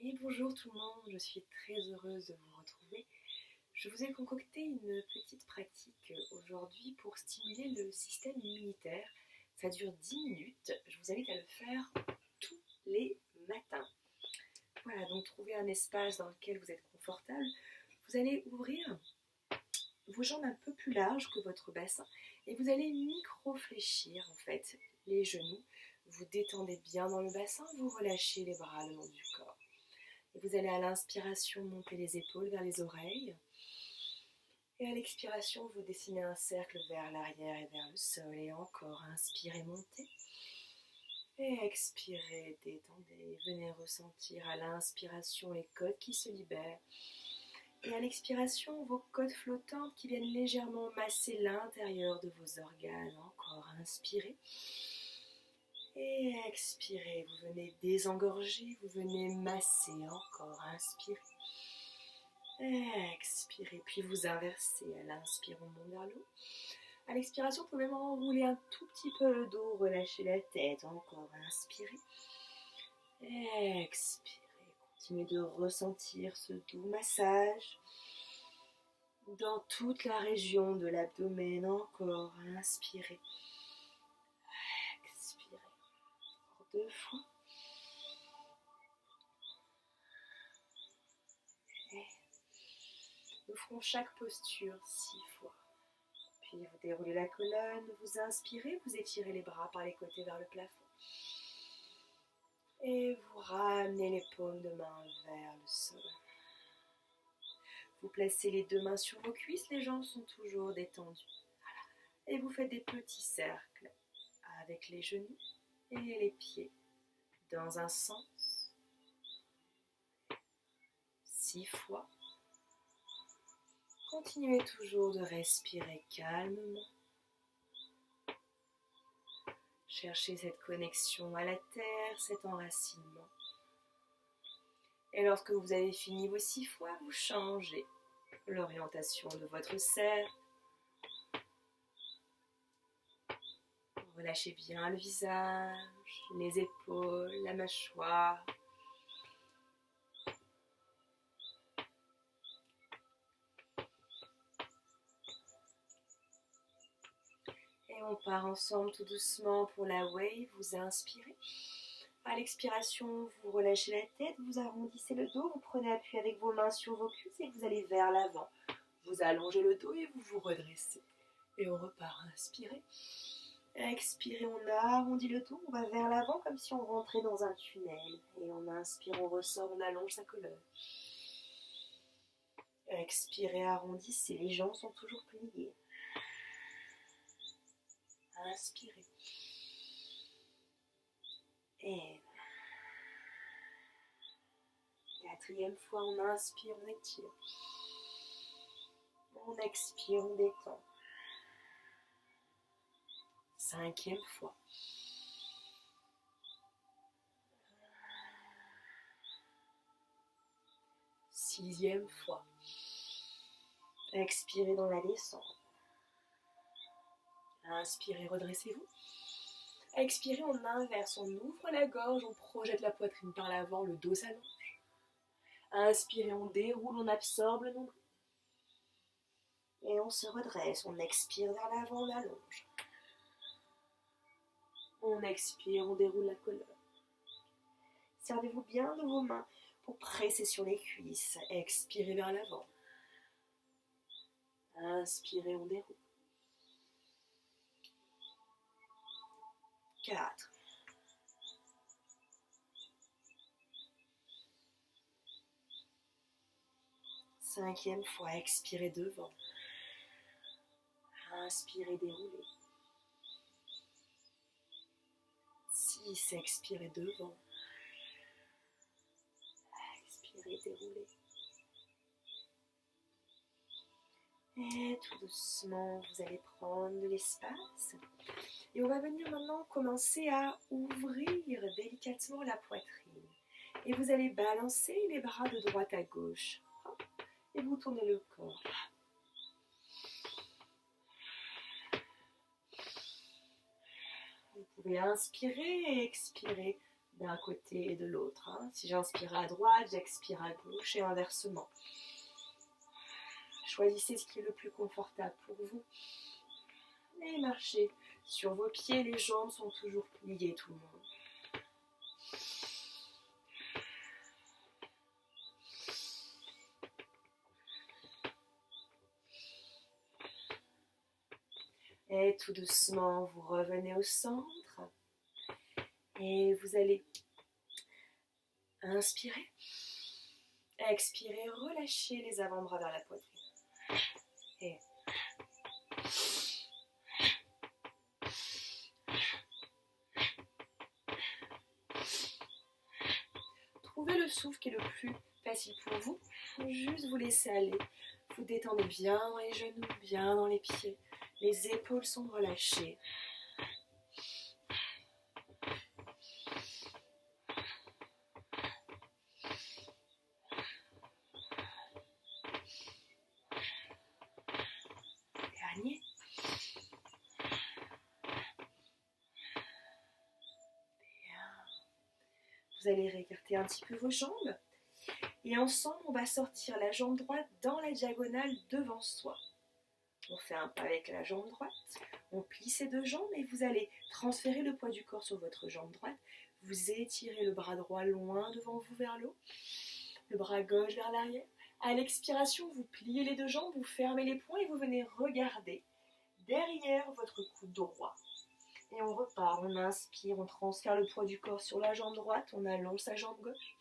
Et bonjour tout le monde, je suis très heureuse de vous retrouver. Je vous ai concocté une petite pratique aujourd'hui pour stimuler le système immunitaire. Ça dure 10 minutes, je vous invite à le faire tous les matins. Voilà, donc trouvez un espace dans lequel vous êtes confortable. Vous allez ouvrir vos jambes un peu plus larges que votre bassin et vous allez micro-fléchir en fait les genoux. Vous détendez bien dans le bassin, vous relâchez les bras le long du corps. Et vous allez à l'inspiration monter les épaules vers les oreilles. Et à l'expiration, vous dessinez un cercle vers l'arrière et vers le sol. Et encore, inspirez, montez. Et expirez, détendez. Venez ressentir à l'inspiration les côtes qui se libèrent. Et à l'expiration, vos côtes flottantes qui viennent légèrement masser l'intérieur de vos organes. Encore, inspirez. Et expirez, vous venez désengorger, vous venez masser, encore, inspirez. Expirez, puis vous inversez. À l'inspire, on monte vers le haut. À l'expiration, vous pouvez même enrouler un tout petit peu le dos, relâcher la tête, encore, inspirez. Expirez, continuez de ressentir ce doux massage dans toute la région de l'abdomen, encore, inspirez. Expirez, encore 2 fois. Nous ferons chaque posture 6 fois. Puis vous déroulez la colonne, vous inspirez, vous étirez les bras par les côtés vers le plafond. Et vous ramenez les paumes de main vers le sol. Vous placez les 2 mains sur vos cuisses, les jambes sont toujours détendues. Et vous faites des petits cercles avec les genoux et les pieds dans un sens. 6 fois. Continuez toujours de respirer calmement. Cherchez cette connexion à la terre, cet enracinement. Et lorsque vous avez fini vos 6 fois, vous changez l'orientation de votre cercle. Relâchez bien le visage, les épaules, la mâchoire. Et on part ensemble tout doucement pour la wave. Vous inspirez. À l'expiration, vous relâchez la tête, vous arrondissez le dos, vous prenez appui avec vos mains sur vos cuisses et vous allez vers l'avant. Vous allongez le dos et vous vous redressez. Et on repart. Inspirez. Expirez, on arrondit le dos, on va vers l'avant comme si on rentrait dans un tunnel. Et on inspire, on ressort, on allonge sa colonne. Expirez, arrondissez, les jambes sont toujours pliées. Inspirez. Et 4e fois, on inspire, on étire. On expire, on détend. 5e fois. Sixième fois. Expirez dans la descente. Inspirez, redressez-vous. Expirez, on inverse, on ouvre la gorge, on projette la poitrine par l'avant, le dos s'allonge. Inspirez, on déroule, on absorbe le nombril. Et on se redresse, on expire vers l'avant, on allonge. On expire, on déroule la colonne. Servez-vous bien de vos mains pour presser sur les cuisses. Expirez vers l'avant. Inspirez, on déroule. 4. 5e fois, expirez devant. Inspirez, déroulez. 6, expirez devant. Expirez, déroulez. Et tout doucement, vous allez prendre de l'espace. Et on va venir maintenant commencer à ouvrir délicatement la poitrine. Et vous allez balancer les bras de droite à gauche. Et vous tournez le corps. Vous pouvez inspirer et expirer d'un côté et de l'autre. Si j'inspire à droite, j'expire à gauche et inversement. Choisissez ce qui est le plus confortable pour vous. Et marchez sur vos pieds, les jambes sont toujours pliées, tout le monde. Et tout doucement, vous revenez au centre. Et vous allez inspirer. Expirez, relâchez les avant-bras vers la poitrine. Et trouvez le souffle qui est le plus facile pour vous. Juste vous laissez aller. Vous détendez bien dans les genoux, bien dans les pieds. Les épaules sont relâchées. Dernier. Vous allez réécarter un petit peu vos jambes. Et ensemble, on va sortir la jambe droite dans la diagonale devant soi. On fait un pas avec la jambe droite. On plie ces deux jambes et vous allez transférer le poids du corps sur votre jambe droite. Vous étirez le bras droit loin devant vous vers le haut. Le bras gauche vers l'arrière. À l'expiration, vous pliez les deux jambes, vous fermez les poings et vous venez regarder derrière votre coude droit. Et on repart, on inspire, on transfère le poids du corps sur la jambe droite, on allonge sa jambe gauche.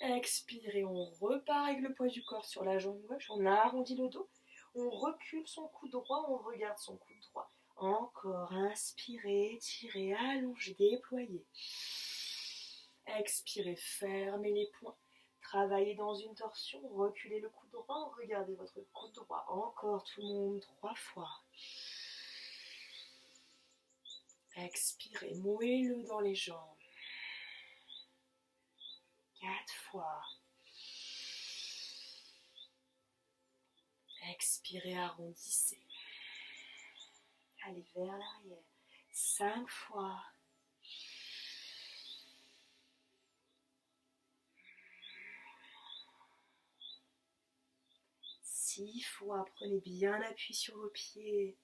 Expirez, on repart avec le poids du corps sur la jambe gauche, on arrondit le dos, on recule son coude droit, on regarde son coude droit. Encore, inspirez, étirez, allongez, déployez. Expirez, fermez les poings. Travaillez dans une torsion, reculez le coude droit, regardez votre coude droit. Encore tout le monde, 3 fois. Expirez, mouez-le dans les jambes. 4 fois. Expirez, arrondissez. Allez vers l'arrière. 5 fois. 6 fois. Prenez bien appui sur vos pieds.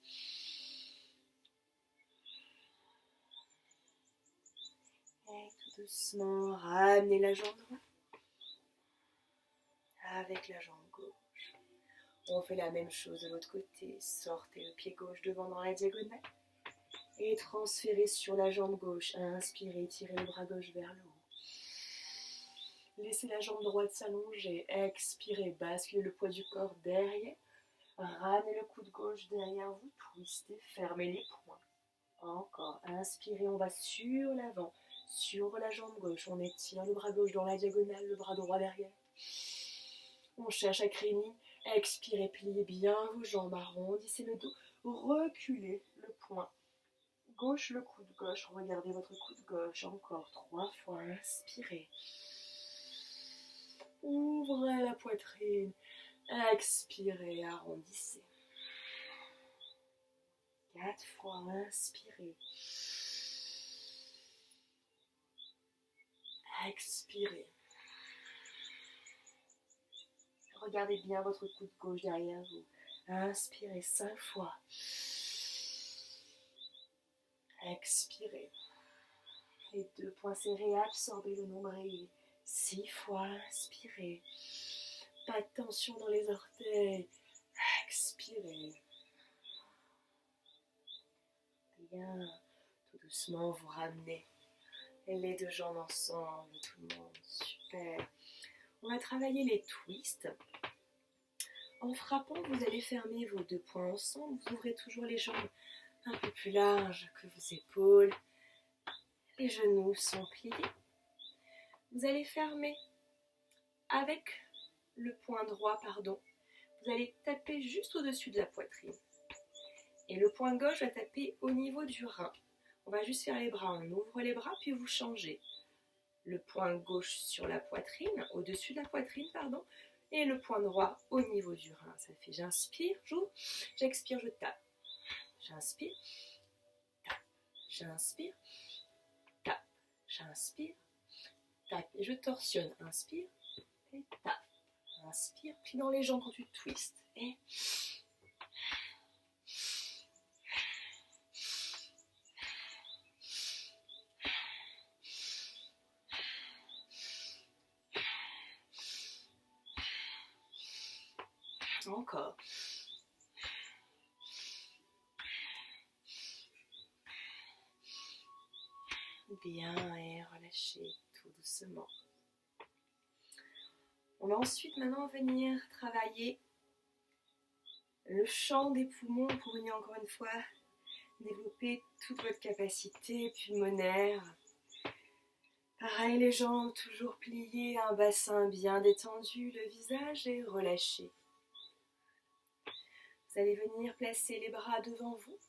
Et tout doucement, ramenez la jambe droite avec la jambe gauche. On fait la même chose de l'autre côté. Sortez le pied gauche devant dans la diagonale. Et transférez sur la jambe gauche. Inspirez, tirez le bras gauche vers le haut. Laissez la jambe droite s'allonger. Expirez, basculez le poids du corps derrière. Ramenez le coude gauche derrière vous. Twistez, fermez les poings. Encore, inspirez, on va sur l'avant. Sur la jambe gauche, on étire le bras gauche dans la diagonale, le bras droit derrière. On cherche à créner. Expirez, pliez bien vos jambes, arrondissez le dos. Reculez le poing. Gauche, le coude gauche, regardez votre coude gauche. Encore 3 fois, inspirez. Ouvrez la poitrine. Expirez, arrondissez. 4 fois, inspirez. Expirez. Regardez bien votre coude gauche derrière vous. Inspirez 5 fois. Expirez. Les 2 poings serrés, absorbez le nombril. 6 fois, inspirez. Pas de tension dans les orteils. Expirez. Bien. Tout doucement, vous ramenez les 2 jambes ensemble, tout le monde. Super. On va travailler les twists. En frappant, vous allez fermer vos 2 poings ensemble. Vous ouvrez toujours les jambes un peu plus larges que vos épaules. Les genoux sont pliés. Vous allez fermer avec le poing droit, Vous allez taper juste au-dessus de la poitrine. Et le poing gauche va taper au niveau du rein. On va juste faire les bras. On ouvre les bras, puis vous changez. Le poing gauche sur la poitrine, au-dessus de la poitrine, et le poing droit au niveau du rein. Ça fait j'inspire, j'ouvre, j'expire, je tape. J'inspire, tape, j'inspire, tape, J'inspire, tape et je torsionne. Inspire et tape. Inspire, plie dans les jambes quand tu twistes. Et encore. Bien, et relâchez tout doucement. On va ensuite maintenant venir travailler le chant des poumons pour venir encore une fois développer toute votre capacité pulmonaire. Pareil, les jambes toujours pliées, un bassin bien détendu, le visage est relâché. Vous allez venir placer les bras devant vous,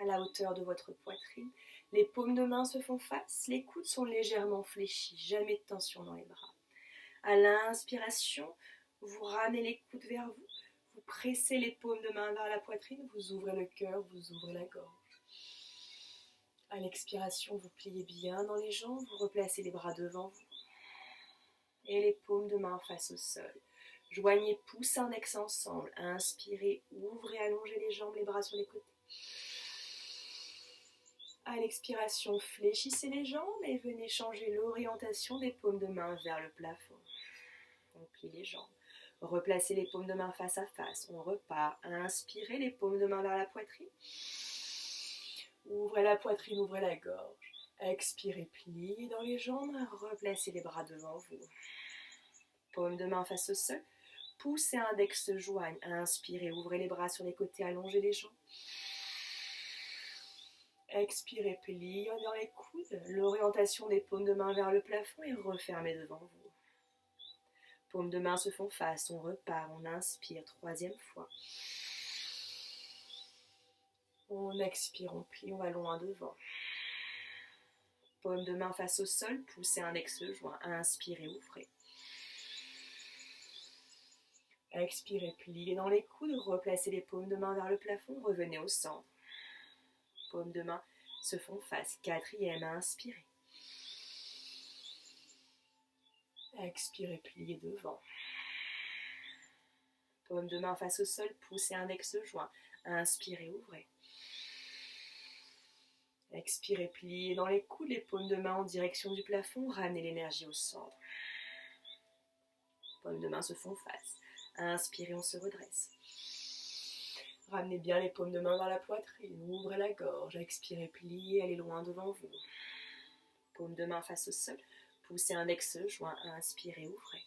à la hauteur de votre poitrine. Les paumes de main se font face, les coudes sont légèrement fléchis, jamais de tension dans les bras. À l'inspiration, vous ramenez les coudes vers vous, vous pressez les paumes de main vers la poitrine, vous ouvrez le cœur, vous ouvrez la gorge. À l'expiration, vous pliez bien dans les jambes, vous replacez les bras devant vous et les paumes de main face au sol. Joignez pouce index ensemble, inspirez, ouvrez, allongez les jambes, les bras sur les côtés. À l'expiration, fléchissez les jambes et venez changer l'orientation des paumes de main vers le plafond. On plie les jambes. Replacez les paumes de main face à face. On repart. Inspirez les paumes de main vers la poitrine. Ouvrez la poitrine, ouvrez la gorge. Expirez, pliez dans les jambes. Replacez les bras devant vous. Paumes de main face au sol. Pouce et index se joignent. Inspirez, ouvrez les bras sur les côtés, allongez les jambes. Expirez, pliez dans les coudes, l'orientation des paumes de main vers le plafond et refermez devant vous. Paumes de main se font face, on repart, on inspire, troisième fois. On expire, on plie, on va loin devant. Paumes de main face au sol, pouce et index se joint, inspirez, ouvrez. Expirez, pliez dans les coudes, replacez les paumes de main vers le plafond, revenez au centre. Paumes de main se font face. Quatrième, inspirez. Expirez, pliez devant. Paumes de main face au sol, pouce et index se joints. Inspirez, ouvrez. Expirez, pliez dans les coudes, les paumes de main en direction du plafond. Ramenez l'énergie au centre. Paumes de main se font face. Inspirez, on se redresse. Ramenez bien les paumes de main vers la poitrine, ouvrez la gorge, expirez, pliez, allez loin devant vous. Paumes de main face au sol, pouce et index joint, inspirez, ouvrez.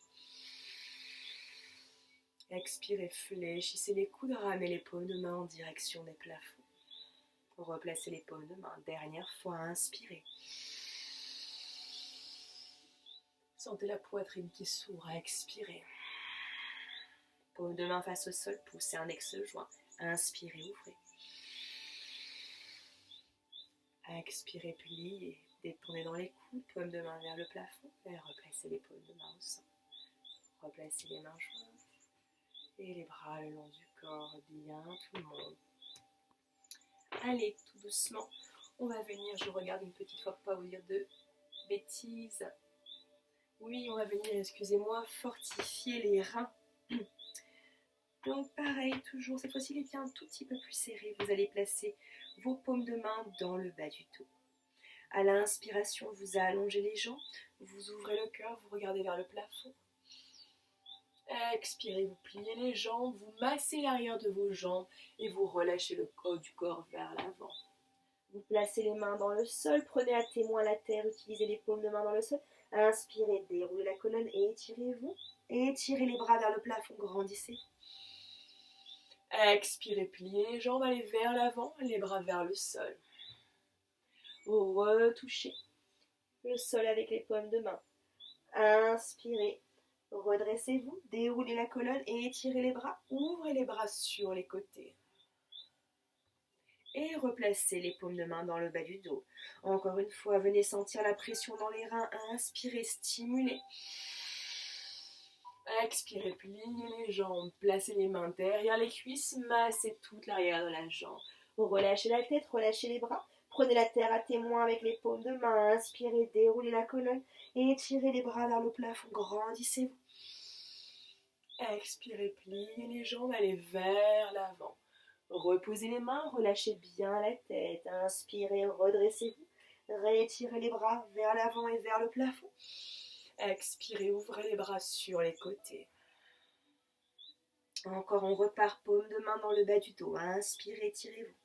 Expirez, fléchissez les coudes, ramenez les paumes de main en direction des plafonds. Replacez les paumes de main, dernière fois, inspirez. Sentez la poitrine qui s'ouvre, expirez. Paumes de main face au sol, pouce et index joint. Inspirez, ouvrez. Expirez, pliez. Détournez dans les coudes, paumes de main vers le plafond. Et replacez les paumes de main au centre. Replacez les mains jointes. Et les bras le long du corps. Bien, tout le monde. Allez, tout doucement. On va venir, je regarde une petite fois pour ne pas vous dire de bêtises. Oui, on va venir, excusez-moi, fortifier les reins. Donc pareil, toujours, cette fois-ci les pieds un tout petit peu plus serrés. Vous allez placer vos paumes de main dans le bas du dos. À l'inspiration, vous allongez les jambes, vous ouvrez le cœur, vous regardez vers le plafond. Expirez, vous pliez les jambes, vous massez l'arrière de vos jambes et vous relâchez le haut du corps vers l'avant. Vous placez les mains dans le sol, prenez à témoin la terre, utilisez les paumes de main dans le sol. Inspirez, déroulez la colonne et étirez-vous. Étirez les bras vers le plafond, grandissez. Expirez, pliez les jambes, allez vers l'avant, les bras vers le sol. Retouchez le sol avec les paumes de main. Inspirez, redressez-vous, déroulez la colonne et étirez les bras. Ouvrez les bras sur les côtés. Et replacez les paumes de main dans le bas du dos. Encore une fois, venez sentir la pression dans les reins. Inspirez, stimulez. Expirez, pliez les jambes, placez les mains derrière les cuisses, massez toute l'arrière de la jambe. Relâchez la tête, relâchez les bras. Prenez la terre à témoin avec les paumes de main. Inspirez, déroulez la colonne et étirez les bras vers le plafond. Grandissez-vous. Expirez, pliez les jambes, allez vers l'avant. Reposez les mains, relâchez bien la tête. Inspirez, redressez-vous. Réétirez les bras vers l'avant et vers le plafond. Expirez, ouvrez les bras sur les côtés. Encore, on repart, paume de main dans le bas du dos. Inspirez, étirez-vous.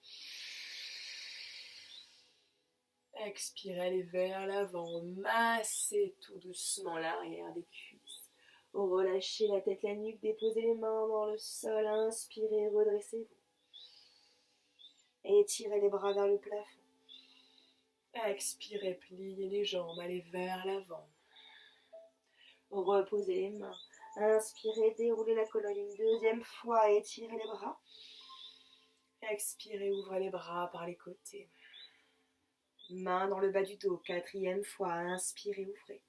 Expirez, allez vers l'avant. Massez tout doucement l'arrière des cuisses. Relâchez la tête, la nuque, déposez les mains dans le sol. Inspirez, redressez-vous. Étirez les bras vers le plafond. Expirez, pliez les jambes, allez vers l'avant. Reposez les mains. Inspirez, déroulez la colonne une deuxième fois, étirez les bras. Expirez, ouvrez les bras par les côtés. Main dans le bas du dos, quatrième fois, inspirez, ouvrez.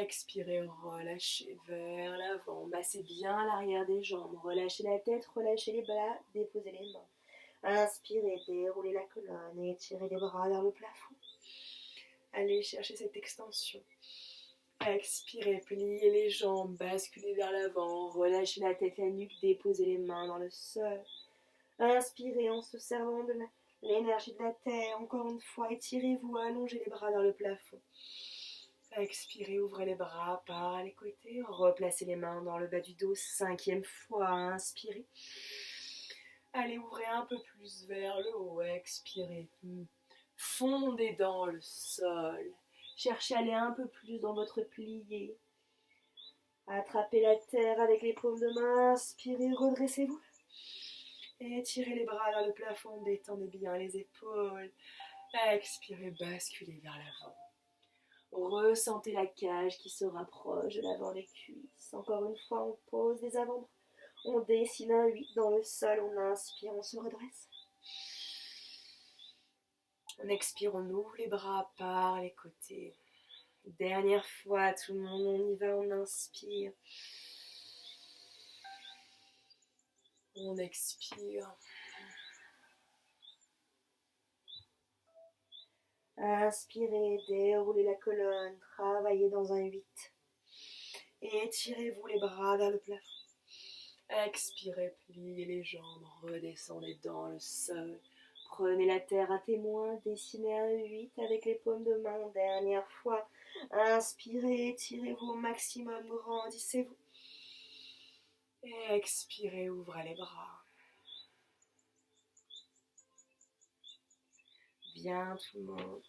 Expirez, relâchez vers l'avant, massez bien l'arrière des jambes, relâchez la tête, relâchez les bras, déposez les mains. Inspirez, déroulez la colonne et étirez les bras vers le plafond. Allez chercher cette extension. Expirez, pliez les jambes, basculez vers l'avant, relâchez la tête, la nuque, déposez les mains dans le sol. Inspirez en se servant de l'énergie de la terre. Encore une fois, étirez-vous, allongez les bras vers le plafond. Expirez, ouvrez les bras par les côtés, replacez les mains dans le bas du dos, cinquième fois, inspirez. Allez, ouvrez un peu plus vers le haut, expirez. Fondez dans le sol. Cherchez à aller un peu plus dans votre plié. Attrapez la terre avec les paumes de main, inspirez, redressez-vous. Et étirez les bras vers le plafond, détendez bien les épaules. Expirez, basculez vers l'avant. Ressentez la cage qui se rapproche de l'avant des cuisses. Encore une fois, on pose les avant-bras. On dessine un 8 dans le sol. On inspire, on se redresse. On expire, on ouvre les bras par les côtés. Dernière fois, tout le monde, on y va, on inspire. On expire. Inspirez, déroulez la colonne, travaillez dans un 8. Et étirez-vous les bras vers le plafond. Expirez, pliez les jambes, redescendez dans le sol. Prenez la terre à témoin, dessinez un 8 avec les paumes de main. Dernière fois, inspirez, étirez-vous au maximum, grandissez-vous. Et expirez, ouvrez les bras. Bien tout le monde.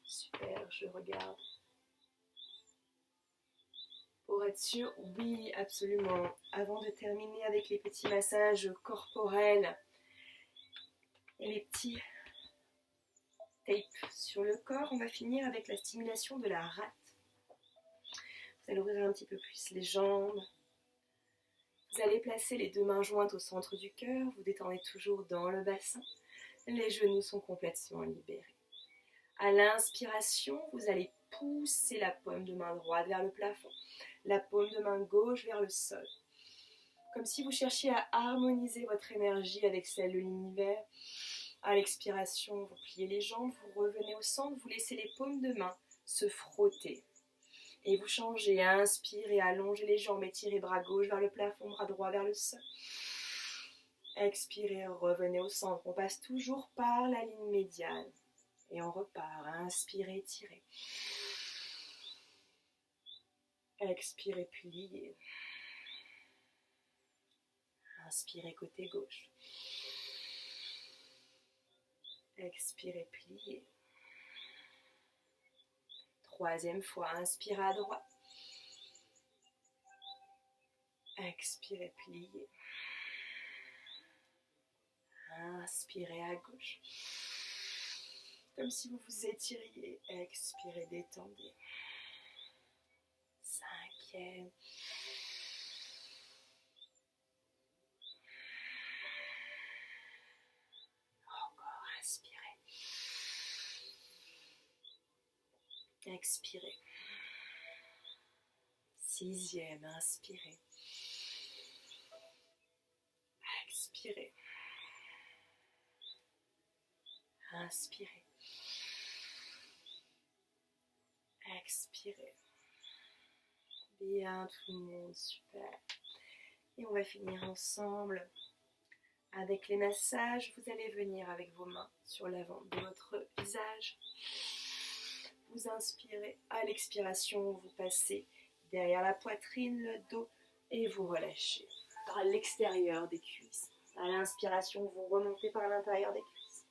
Super, je regarde. Pour être sûr, oui, absolument. Avant de terminer avec les petits massages corporels et les petits tapes sur le corps, on va finir avec la stimulation de la rate. Vous allez ouvrir un petit peu plus les jambes. Vous allez placer les deux mains jointes au centre du cœur. Vous détendez toujours dans le bassin. Les genoux sont complètement libérés. À l'inspiration, vous allez pousser la paume de main droite vers le plafond, la paume de main gauche vers le sol. Comme si vous cherchiez à harmoniser votre énergie avec celle de l'univers. À l'expiration, vous pliez les jambes, vous revenez au centre, vous laissez les paumes de main se frotter. Et vous changez, inspirez, allongez les jambes, étirez bras gauche vers le plafond, bras droit vers le sol. Expirez, revenez au centre. On passe toujours par la ligne médiane. Et on repart. Inspirez, étirez. Expirez, pliez. Inspirez côté gauche. Expirez, pliez. Troisième fois, inspirez à droite. Expirez, pliez. Inspirez à gauche. Comme si vous vous étiriez. Expirez, détendez. Cinquième. Encore, inspirez. Expirez. Sixième, inspirez. Expirez. Inspirez. Expirez. Bien tout le monde, super. Et on va finir ensemble avec les massages. Vous allez venir avec vos mains sur l'avant de votre visage. Vous inspirez. À l'expiration, vous passez derrière la poitrine, le dos et vous relâchez par l'extérieur des cuisses. À l'inspiration, vous remontez par l'intérieur des cuisses.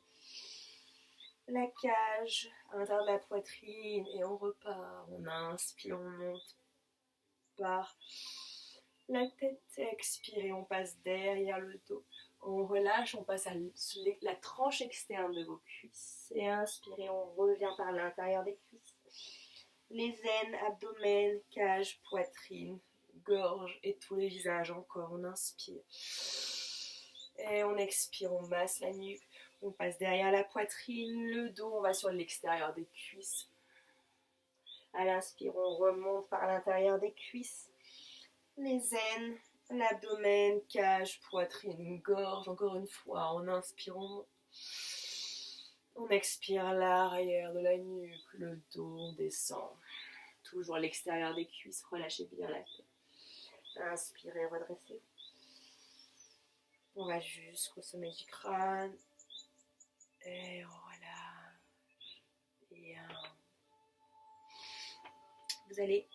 La cage à l'intérieur de la poitrine et on repart. On inspire, on monte par la tête. Expirez, on passe derrière le dos. On relâche, on passe à la tranche externe de vos cuisses. Et inspirez, on revient par l'intérieur des cuisses. Les aines, abdomen, cage, poitrine, gorge et tous les visages encore. On inspire. Et on expire, on masse la nuque. On passe derrière la poitrine, le dos, on va sur l'extérieur des cuisses. À l'inspire, on remonte par l'intérieur des cuisses. Les aines, l'abdomen, cage, poitrine, gorge. Encore une fois, on inspire, on expire l'arrière de la nuque, le dos, on descend. Toujours l'extérieur des cuisses, relâchez bien la tête. Inspirez, redressez. On va jusqu'au sommet du crâne. Et voilà. Bien. Vous allez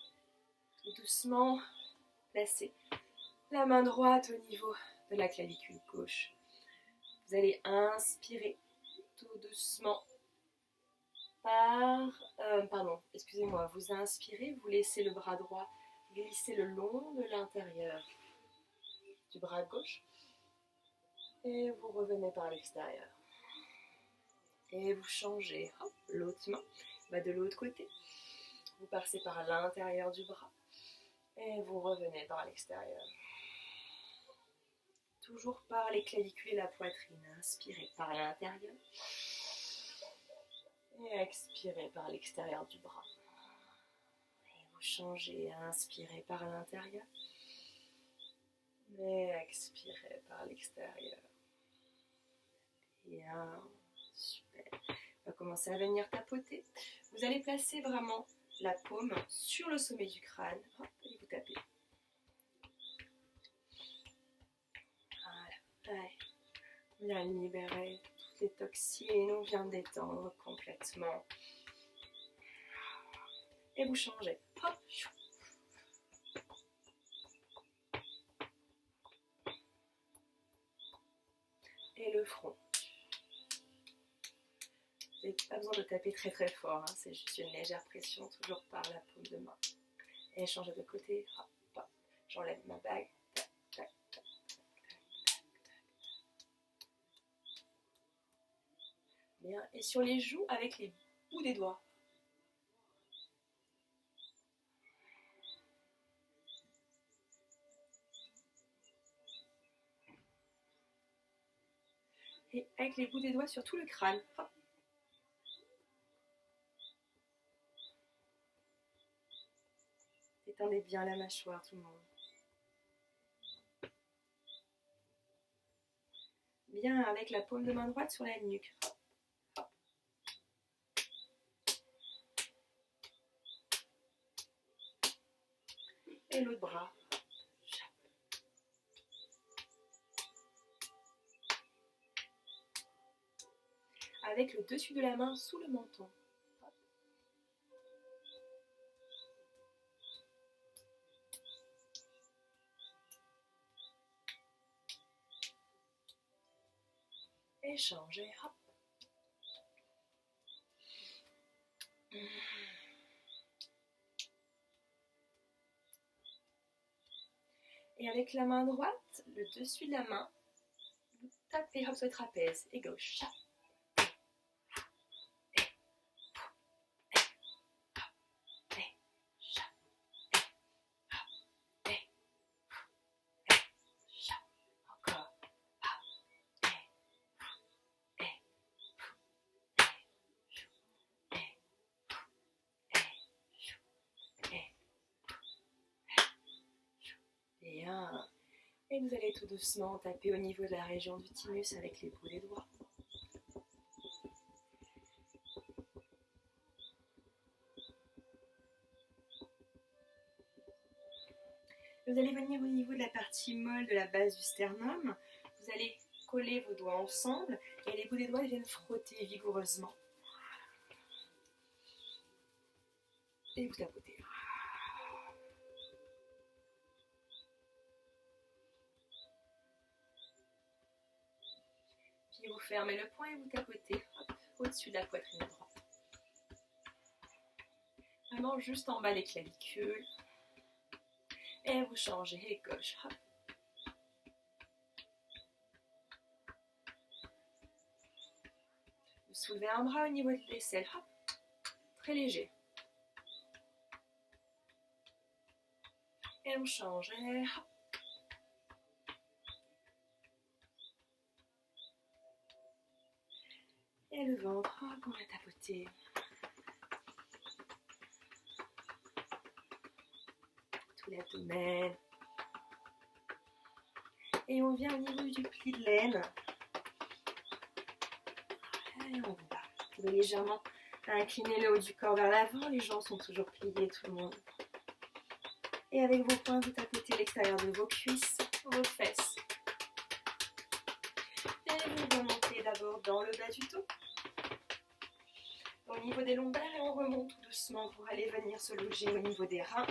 tout doucement placer la main droite au niveau de la clavicule gauche. Vous allez inspirer tout doucement vous inspirez, vous laissez le bras droit glisser le long de l'intérieur du bras gauche et vous revenez par l'extérieur. Et vous changez, hop, l'autre main va de l'autre côté. Vous passez par l'intérieur du bras et vous revenez par l'extérieur. Toujours par les clavicules et la poitrine. Inspirez par l'intérieur et expirez par l'extérieur du bras. Et vous changez, inspirez par l'intérieur et expirez par l'extérieur. Bien, super. On va commencer à venir tapoter. Vous allez placer vraiment la paume sur le sommet du crâne. Hop, et vous tapez. Voilà. Ouais. On vient libérer toutes les toxines. On vient détendre complètement. Et vous changez. Hop. Et le front. Vous n'avez pas besoin de taper très très fort, hein. C'est juste une légère pression, toujours par la paume de main. Et changez de côté, hop, hop. J'enlève ma bague, tac, tac, tac, tac, tac. Bien, et sur les joues avec les bouts des doigts. Et avec les bouts des doigts sur tout le crâne, hop. Étendez bien la mâchoire, tout le monde. Bien, avec la paume de main droite sur la nuque. Hop, hop. Et l'autre bras. Avec le dessus de la main sous le menton. Hop. Et changez, hop. Et avec la main droite, le dessus de la main, vous tapez hop sur le trapèze et gauche. Encore. Bien. Et vous allez tout doucement taper au niveau de la région du thymus avec les bouts des doigts. Vous allez venir au niveau de la partie molle de la base du sternum. Vous allez coller vos doigts ensemble et les bouts des doigts viennent frotter vigoureusement. Et vous tapotez. Puis vous fermez le poing et vous tapotez au-dessus de la poitrine droite. Vraiment juste en bas les clavicules. Et vous changez gauche. Hop. Vous soulevez un bras au niveau de l'aisselle. Hop. Très léger. Et on change. Et hop. Et le ventre, hop, on va tapoter. Tout l'abdomen. Et on vient au niveau du pli de l'aine. Et on va. Vous pouvez légèrement incliner le haut du corps vers l'avant. Les jambes sont toujours pliées, tout le monde. Et avec vos poings, vous tapotez l'extérieur de vos cuisses, vos fesses. Et vous remontez d'abord dans le bas du dos. Au niveau des lombaires et on remonte tout doucement pour aller venir se loger au niveau des reins.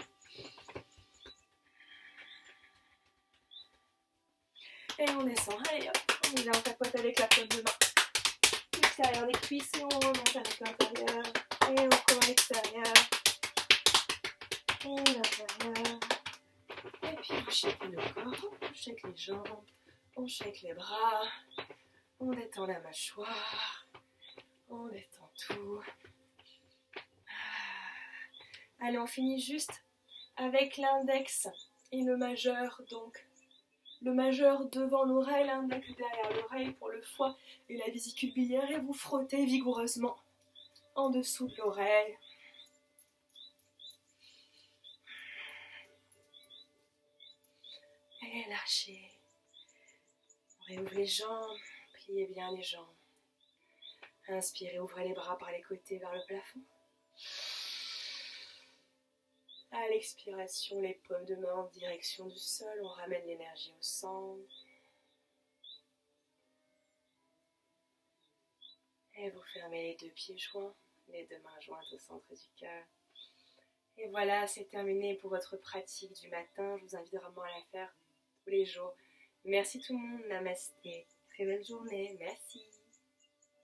Et on descend. Allez hop, on y va, on tapote avec la paume de main. L'extérieur des cuisses et on remonte avec l'intérieur. Et encore l'extérieur. Et l'intérieur. Et puis on shake le corps, on shake les jambes, on shake les bras, on détend la mâchoire, on détend tout. Allez, on finit juste avec l'index et le majeur, donc le majeur devant l'oreille, l'index derrière l'oreille pour le foie et la vésicule biliaire et vous frottez vigoureusement en dessous de l'oreille. Et lâchez. On réouvre les jambes, pliez bien les jambes. Inspirez, ouvrez les bras par les côtés vers le plafond. À l'expiration, les paumes de main en direction du sol, on ramène l'énergie au centre. Et vous fermez les deux pieds joints, les deux mains jointes au centre du cœur. Et voilà, c'est terminé pour votre pratique du matin. Je vous invite vraiment à la faire tous les jours. Merci tout le monde, namasté. Très belle journée, merci.